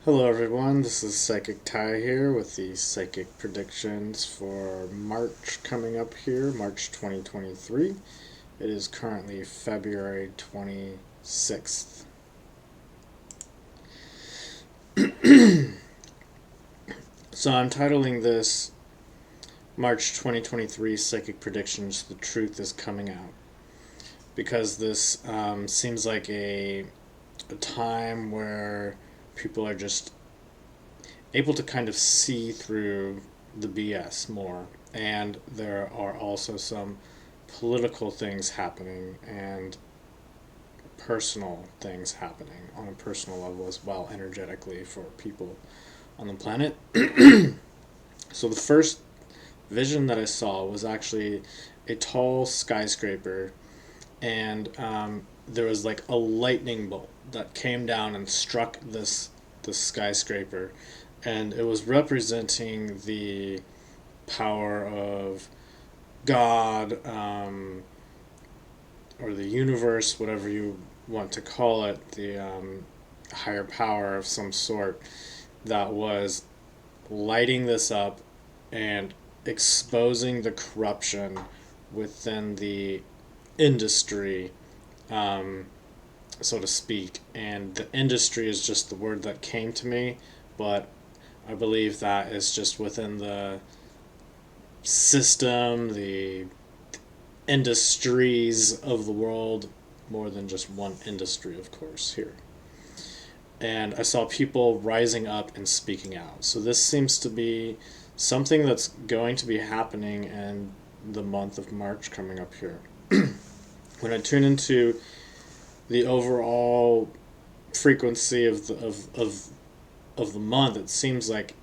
Hello everyone, this is Psychic Ty here with the psychic predictions for March coming up here, March 2023. It is currently February 26th. So I'm titling this March 2023 Psychic Predictions, The Truth is Coming Out, because this seems like a time where people are just able to kind of see through the BS more. And there are also some political things happening and personal things happening on a personal level as well, energetically, for people on the planet. So the first vision that I saw was actually a tall skyscraper, and there was like a lightning bolt that came down and struck this skyscraper, and it was representing the power of God, or the universe, whatever you want to call it, the higher power of some sort that was lighting this up and exposing the corruption within the industry, um, so to speak. And the industry is just the word that came to me, but I believe that is just within the system, the industries of the world, more than just one industry, of course, here. And I saw people rising up and speaking out. So this seems to be something that's going to be happening in the month of March coming up here. When I tune into the overall frequency of the month, it seems like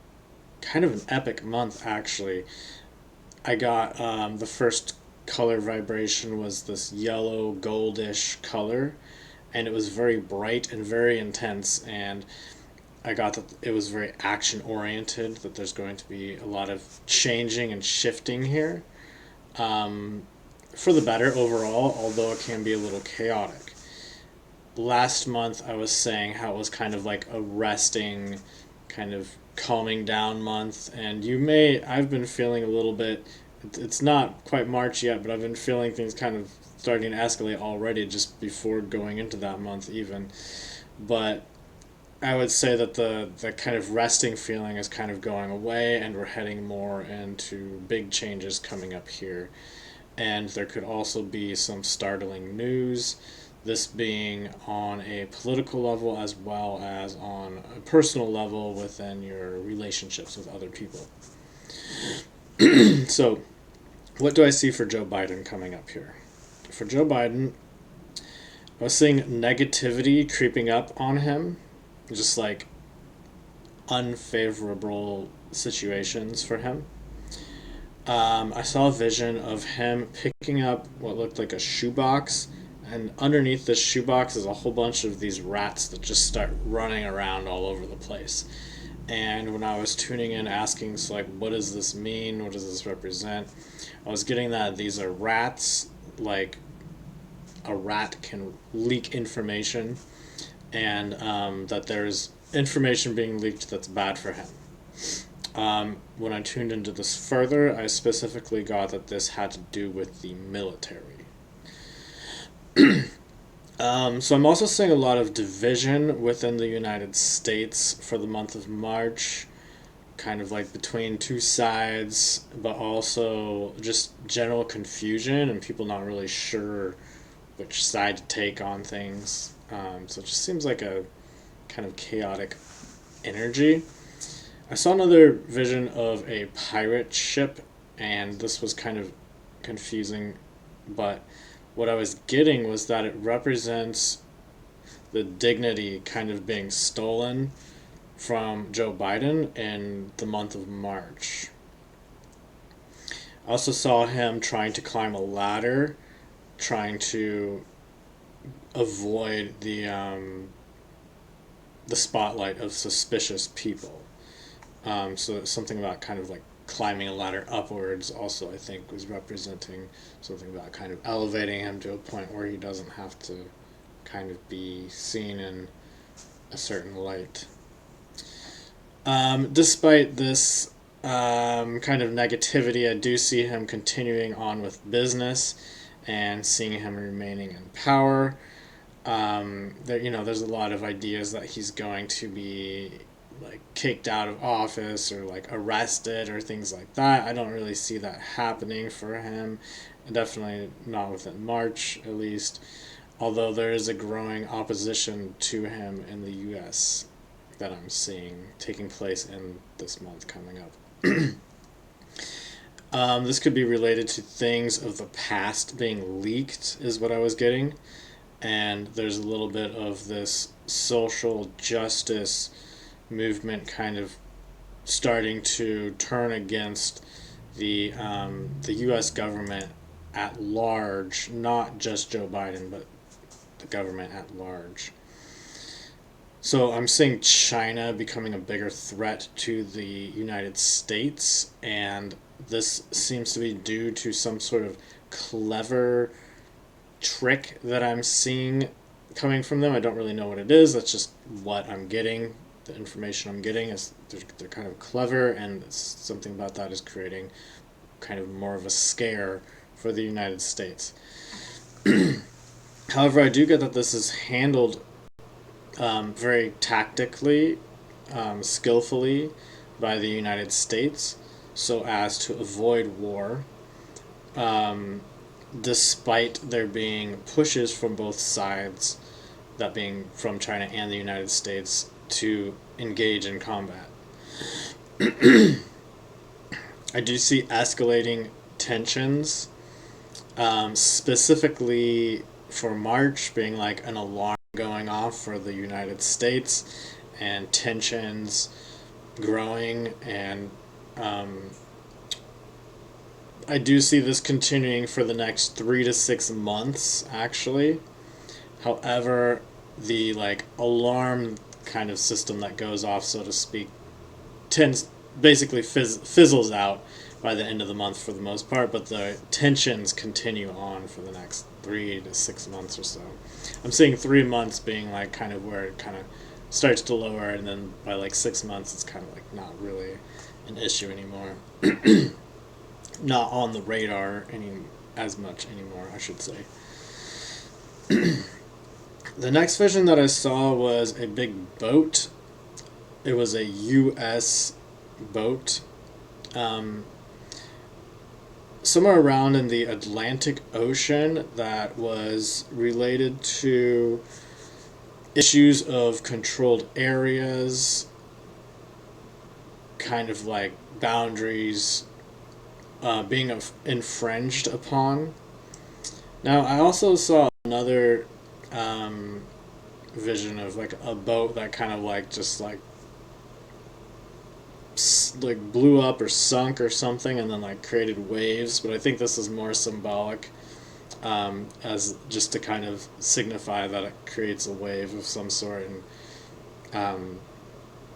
kind of an epic month, actually. I got the first color vibration was this yellow goldish color, and it was very bright and very intense, and I got that it was very action oriented, that there's going to be a lot of changing and shifting here, for the better overall, although it can be a little chaotic. Last month I was saying how it was kind of like a resting, kind of calming down month, and I've been feeling a little bit, it's not quite March yet, but I've been feeling things kind of starting to escalate already just before going into that month even. But I would say that the kind of resting feeling is kind of going away, and we're heading more into big changes coming up here. And there could also be some startling news, this being on a political level as well as on a personal level within your relationships with other people. So, what do I see for Joe Biden coming up here? For Joe Biden, I was seeing negativity creeping up on him, just like unfavorable situations for him. I saw a vision of him picking up what looked like a shoebox, and underneath this shoebox is a whole bunch of these rats that just start running around all over the place. And when I was tuning in, asking, so like, what does this mean? What does this represent? I was getting that these are rats, like a rat can leak information, and that there's information being leaked that's bad for him. When I tuned into this further, I specifically got that this had to do with the military. So I'm also seeing a lot of division within the United States for the month of March, kind of like between two sides, but also just general confusion and people not really sure which side to take on things. So it just seems like a kind of chaotic energy. I saw another vision of a pirate ship, and this was kind of confusing, but what I was getting was that it represents the dignity kind of being stolen from Joe Biden in the month of March. I also saw him trying to climb a ladder, trying to avoid the spotlight of suspicious people. So something about kind of like climbing a ladder upwards also, I think, was representing something about kind of elevating him to a point where he doesn't have to kind of be seen in a certain light. Despite this kind of negativity, I do see him continuing on with business and seeing him remaining in power. There's a lot of ideas that he's going to be like kicked out of office or like arrested or things like that. I don't really see that happening for him. Definitely not within March, at least. Although there is a growing opposition to him in the U.S. that I'm seeing taking place in this month coming up. This could be related to things of the past being leaked, is what I was getting. And there's a little bit of this social justice movement kind of starting to turn against the U.S. government at large, not just Joe Biden, but the government at large. So I'm seeing China becoming a bigger threat to the United States, and this seems to be due to some sort of clever trick that I'm seeing coming from them. I don't really know what it is. That's just what I'm getting. The information I'm getting is they're kind of clever, and something about that is creating kind of more of a scare for the United States. However, I do get that this is handled very tactically, skillfully by the United States so as to avoid war, despite there being pushes from both sides, that being from China and the United States, to engage in combat. I do see escalating tensions, specifically for March being like an alarm going off for the United States, and tensions growing, and I do see this continuing for the next 3 to 6 months, actually. However, the like alarm kind of system that goes off, so to speak, tends basically fizzles out by the end of the month for the most part, but the tensions continue on for the next 3 to 6 months or so. I'm seeing 3 months being like kind of where it kind of starts to lower, and then by like 6 months it's kind of like not really an issue anymore. Not on the radar as much anymore, I should say. The next vision that I saw was a big boat. It was a U.S. boat. Somewhere around in the Atlantic Ocean that was related to issues of controlled areas, kind of like boundaries being infringed upon. Now, I also saw another vision of like a boat that kind of like just like blew up or sunk or something, and then like created waves. But I think this is more symbolic, as just to kind of signify that it creates a wave of some sort, and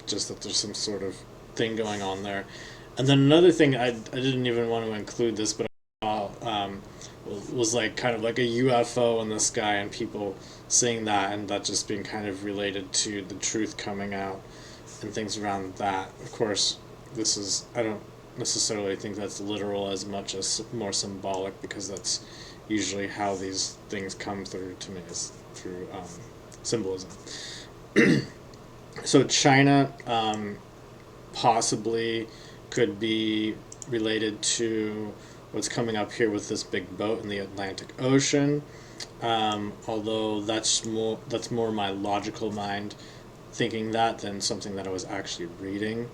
just that there's some sort of thing going on there. And then another thing, I didn't even want to include this, but was like kind of like a UFO in the sky, and people seeing that, and that just being kind of related to the truth coming out and things around that. Of course, I don't necessarily think that's literal as much as more symbolic, because that's usually how these things come through to me, is through symbolism. So China possibly could be related to what's coming up here with this big boat in the Atlantic Ocean. Although that's more my logical mind thinking that than something that I was actually reading.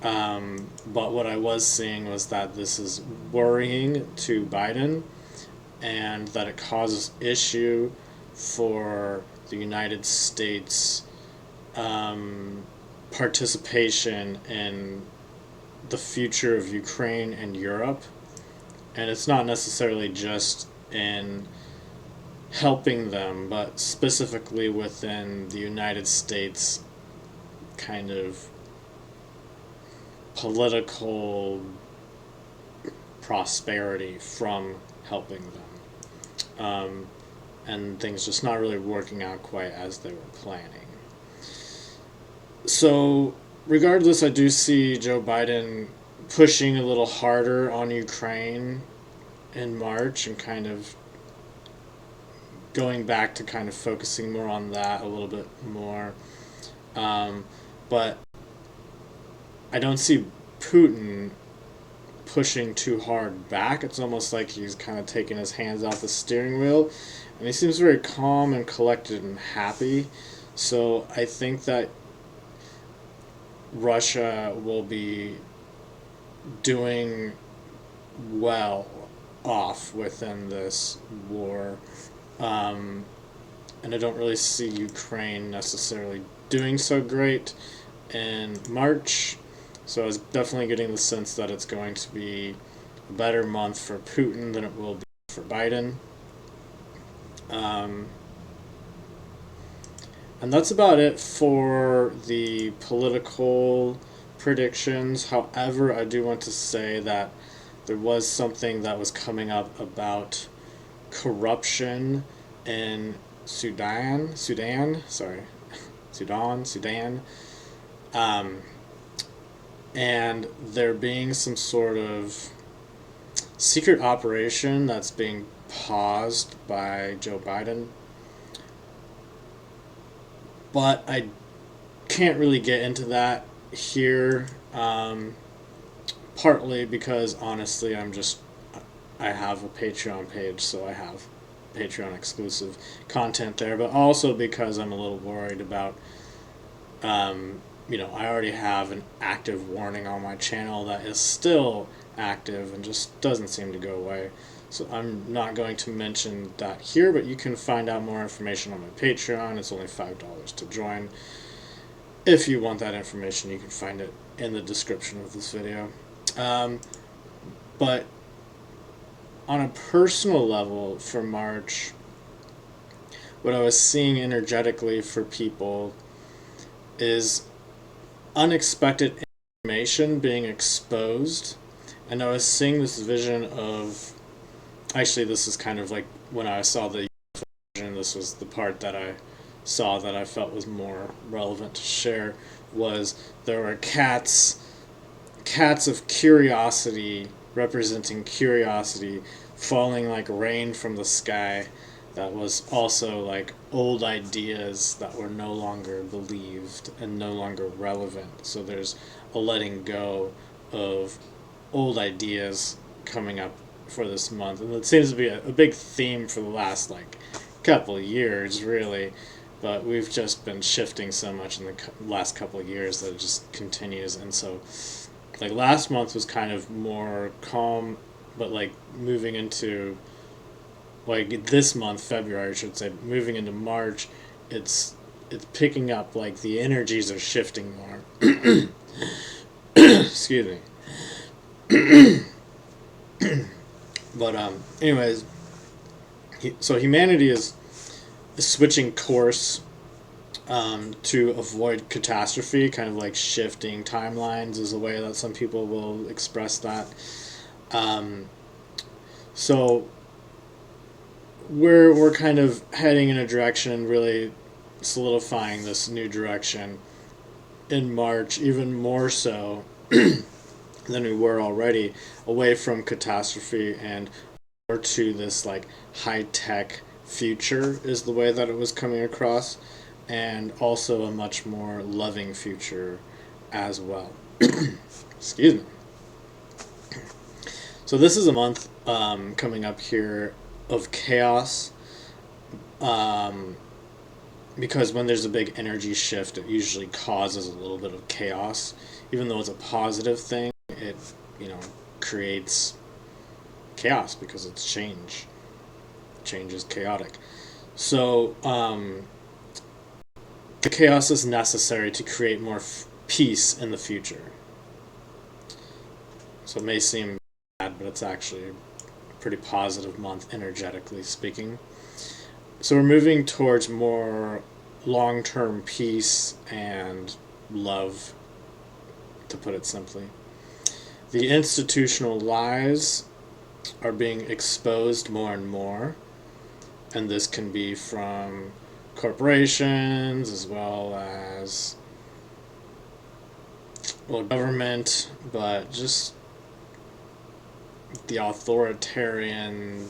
But what I was seeing was that this is worrying to Biden, and that it causes issue for the United States participation in the future of Ukraine and Europe. And it's not necessarily just in helping them, but specifically within the United States kind of political prosperity from helping them. And things just not really working out quite as they were planning. So regardless, I do see Joe Biden pushing a little harder on Ukraine in March and kind of going back to kind of focusing more on that a little bit more. But I don't see Putin pushing too hard back. It's almost like he's kind of taking his hands off the steering wheel, and he seems very calm and collected and happy. So I think that Russia will be doing well off within this war. And I don't really see Ukraine necessarily doing so great in March. So I was definitely getting the sense that it's going to be a better month for Putin than it will be for Biden. And that's about it for the political predictions. However, I do want to say that there was something that was coming up about corruption in Sudan, and there being some sort of secret operation that's being paused by Joe Biden. But I can't really get into that here, partly because honestly I have a Patreon page, so I have Patreon exclusive content there, but also because I'm a little worried about, I already have an active warning on my channel that is still active and just doesn't seem to go away. So I'm not going to mention that here, but you can find out more information on my Patreon. It's only $5 to join. If you want that information, you can find it in the description of this video. But on a personal level for March, what I was seeing energetically for people is unexpected information being exposed. And I was seeing this vision of, actually this is kind of like when I saw the vision, this was the part that I saw that I felt was more relevant to share, was there were cats of curiosity, representing curiosity, falling like rain from the sky. That was also like old ideas that were no longer believed and no longer relevant. So there's a letting go of old ideas coming up for this month, and it seems to be a big theme for the last couple of years, really. But we've just been shifting so much in the last couple of years that it just continues. And so last month was kind of more calm, but moving into this month, February I should say, moving into March, it's picking up, the energies are shifting more. Excuse me. But anyways, so humanity is switching course to avoid catastrophe, kind of shifting timelines is the way that some people will express that. So we're kind of heading in a direction and really solidifying this new direction in March, even more so than we were already, away from catastrophe and more to this high-tech future is the way that it was coming across, and also a much more loving future as well. Excuse me. So this is a month coming up here of chaos, because when there's a big energy shift, it usually causes a little bit of chaos. Even though it's a positive thing, it creates chaos because it's change. Change is chaotic. So the chaos is necessary to create more peace in the future. So it may seem bad, but it's actually a pretty positive month energetically speaking. So we're moving towards more long-term peace and love, to put it simply. The institutional lies are being exposed more and more, and this can be from corporations as well as well, government, but just the authoritarian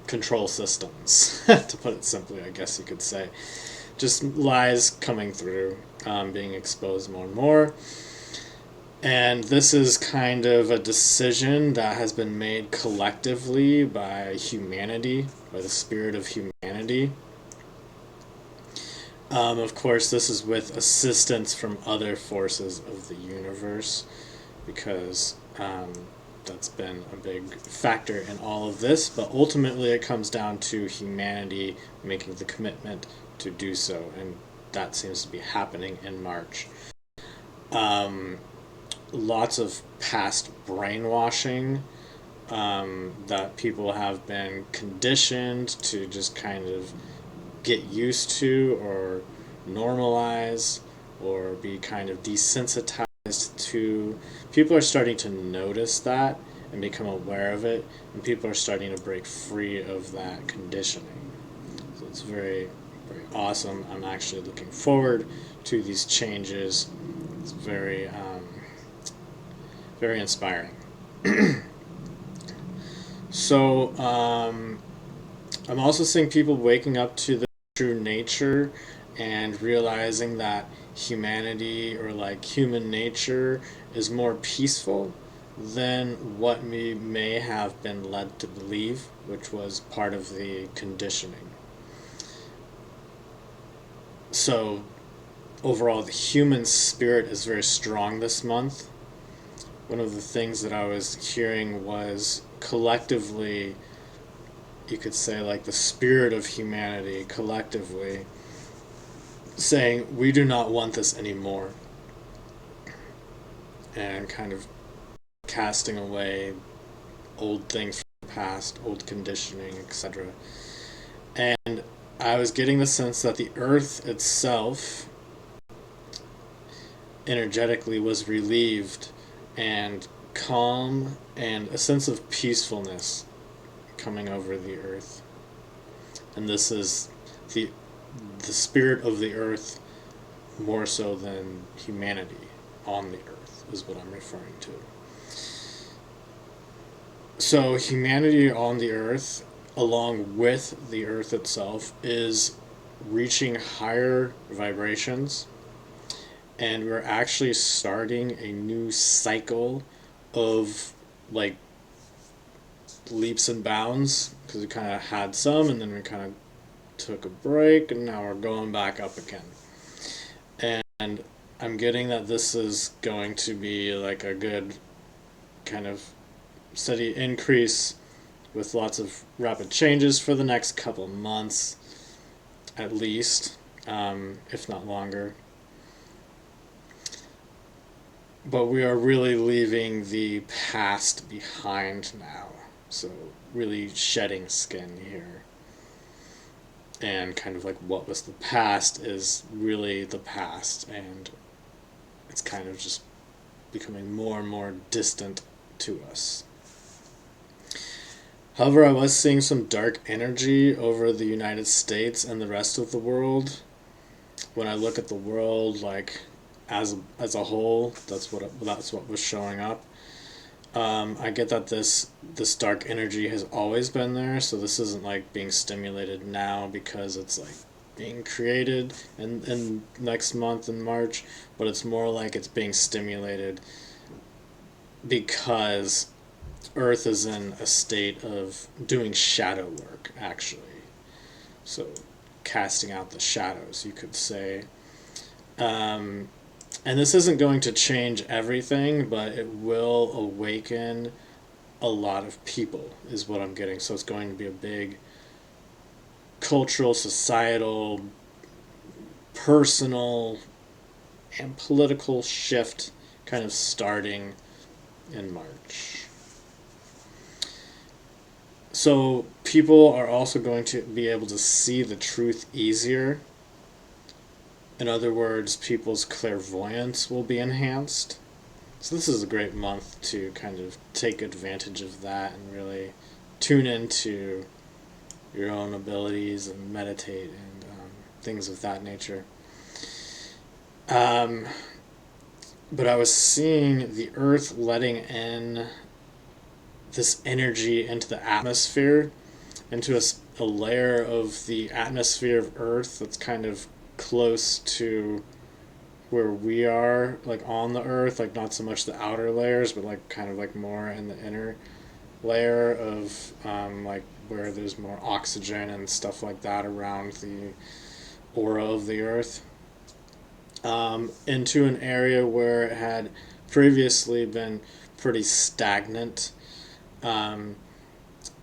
control systems, to put it simply, I guess you could say. Just lies coming through, being exposed more and more. And this is kind of a decision that has been made collectively by humanity, by the spirit of humanity. Of course, this is with assistance from other forces of the universe, because that's been a big factor in all of this. But ultimately, it comes down to humanity making the commitment to do so, and that seems to be happening in March. Lots of past brainwashing that people have been conditioned to just kind of get used to or normalize or be kind of desensitized to. People are starting to notice that and become aware of it, and people are starting to break free of that conditioning. So it's very, very awesome. I'm actually looking forward to these changes. It's very, very inspiring. So, I'm also seeing people waking up to the true nature and realizing that humanity, or like human nature, is more peaceful than what we may have been led to believe, which was part of the conditioning. So, overall, the human spirit is very strong this month. One of the things that I was hearing was collectively, you could say, like the spirit of humanity collectively saying, we do not want this anymore, and kind of casting away old things from the past, old conditioning, etc. And I was getting the sense that the earth itself energetically was relieved and calm, and a sense of peacefulness coming over the earth. And this is the spirit of the earth more so than humanity on the earth, is what I'm referring to. So humanity on the earth, along with the earth itself, is reaching higher vibrations, and we're actually starting a new cycle of like leaps and bounds, because we kind of had some and then we kind of took a break and now we're going back up again. And I'm getting that this is going to be like a good kind of steady increase with lots of rapid changes for the next couple months at least, if not longer. But we are really leaving the past behind now. So really shedding skin here. And kind of like what was the past is really the past, and it's kind of just becoming more and more distant to us. However, I was seeing some dark energy over the United States and the rest of the world. When I look at the world like as a whole, that's what was showing up. I get that this dark energy has always been there, so this isn't like being stimulated now because it's like being created in next month in March, but it's more like it's being stimulated because Earth is in a state of doing shadow work, actually. So casting out the shadows, you could say. And this isn't going to change everything, but it will awaken a lot of people, is what I'm getting. So it's going to be a big cultural, societal, personal, and political shift kind of starting in March. So people are also going to be able to see the truth easier. In other words, people's clairvoyance will be enhanced. So this is a great month to kind of take advantage of that and really tune into your own abilities and meditate and things of that nature. Um, but I was seeing the Earth letting in this energy into the atmosphere, into a layer of the atmosphere of Earth that's kind of close to where we are, like on the Earth, like not so much the outer layers, but like kind of like more in the inner layer of like where there's more oxygen and stuff like that around the aura of the Earth, into an area where it had previously been pretty stagnant. Um,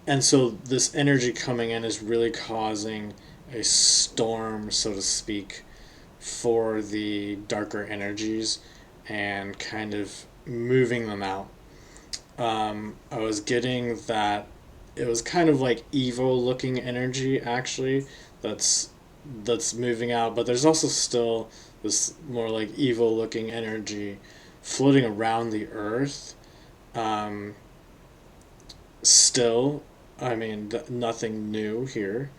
and so this energy coming in is really causing a storm, so to speak, for the darker energies and kind of moving them out. I was getting that it was kind of like evil looking energy actually that's moving out, but there's also still this more like evil looking energy floating around the earth. Um, Still, I mean, nothing new here,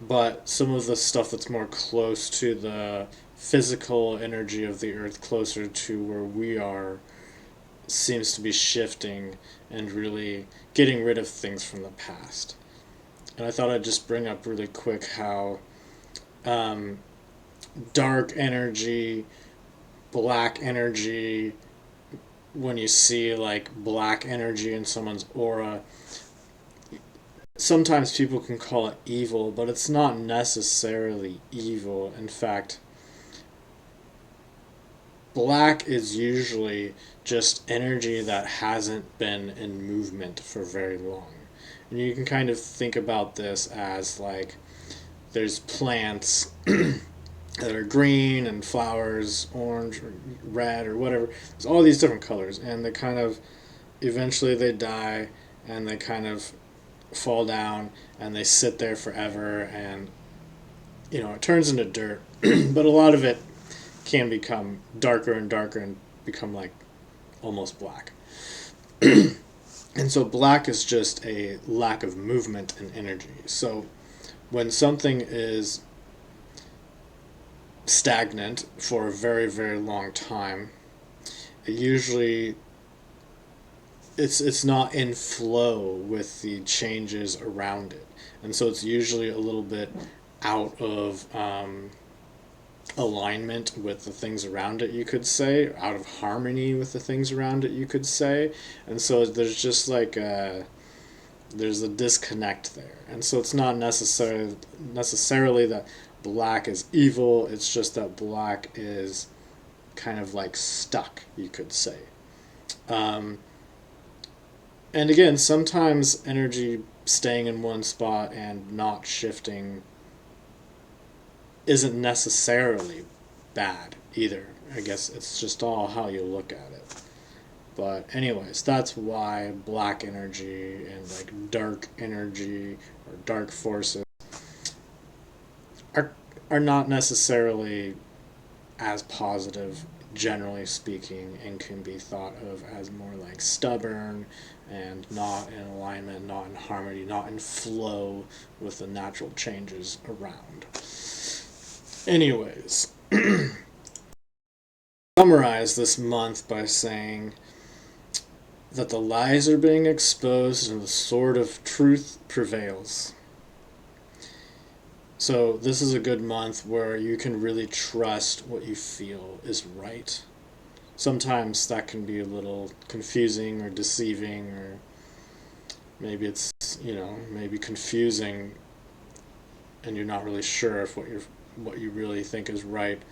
but some of the stuff that's more close to the physical energy of the earth, closer to where we are, seems to be shifting and really getting rid of things from the past. And I thought I'd just bring up really quick how um, dark energy, black energy, when you see like black energy in someone's aura, sometimes people can call it evil, but it's not necessarily evil. In fact, black is usually just energy that hasn't been in movement for very long. And you can kind of think about this as like there's plants that are green and flowers, orange or red or whatever. There's all these different colors, and they kind of eventually they die and they kind of fall down and they sit there forever, and it turns into dirt. But a lot of it can become darker and darker and become like almost black. And so black is just a lack of movement and energy. So when something is stagnant for a very, very long time, it usually it's not in flow with the changes around it, and so it's usually a little bit out of alignment with the things around it, you could say, out of harmony with the things around it, you could say. And so there's just like there's a disconnect there, and so it's not necessarily that black is evil. It's just that black is kind of like stuck, you could say. um, and again, sometimes energy staying in one spot and not shifting isn't necessarily bad either. I guess it's just all how you look at it. But anyways, that's why black energy and like dark energy or dark forces are are not necessarily as positive, generally speaking, and can be thought of as more like stubborn and not in alignment, not in harmony, not in flow with the natural changes around. Anyways, summarize this month by saying that the lies are being exposed and the sword of truth prevails. So this is a good month where you can really trust what you feel is right. Sometimes that can be a little confusing or deceiving, or maybe it's, maybe confusing and you're not really sure if what you really think is right,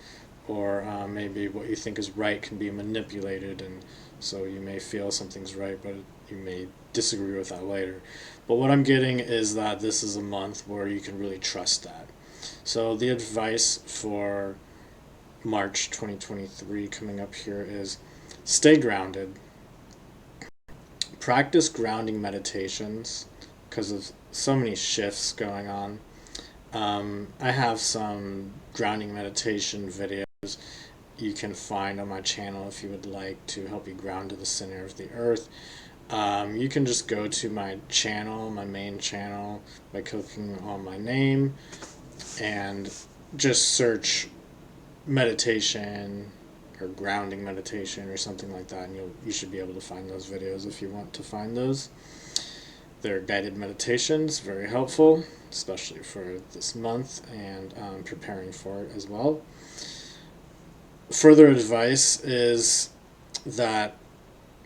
or maybe what you think is right can be manipulated, and so you may feel something's right, but you may disagree with that later. But what I'm getting is that this is a month where you can really trust that. So the advice for March 2023 coming up here is stay grounded. Practice grounding meditations because of so many shifts going on. I have some grounding meditation videos you can find on my channel if you would like to help you ground to the center of the earth. You can just go to my channel, my main channel, by clicking on my name and just search meditation or grounding meditation or something like that, and you should be able to find those videos if you want to find those. They're guided meditations, very helpful, especially for this month and preparing for it as well. Further advice is that,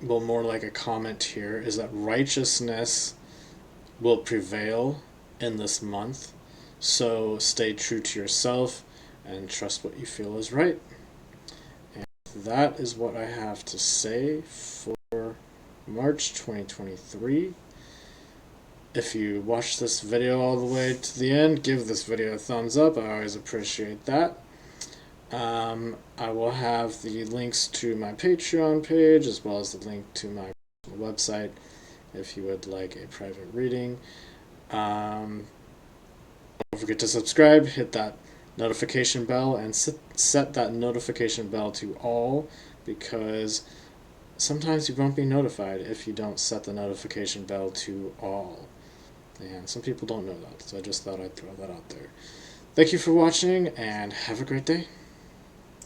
well, more like a comment here, is that righteousness will prevail in this month. So stay true to yourself and trust what you feel is right. And that is what I have to say for March 2023. If you watched this video all the way to the end, give this video a thumbs up. I always appreciate that. I will have the links to my Patreon page as well as the link to my website if you would like a private reading. Don't forget to subscribe, hit that notification bell, and set that notification bell to all, because sometimes you won't be notified if you don't set the notification bell to all. And some people don't know that, so I just thought I'd throw that out there. Thank you for watching, and have a great day.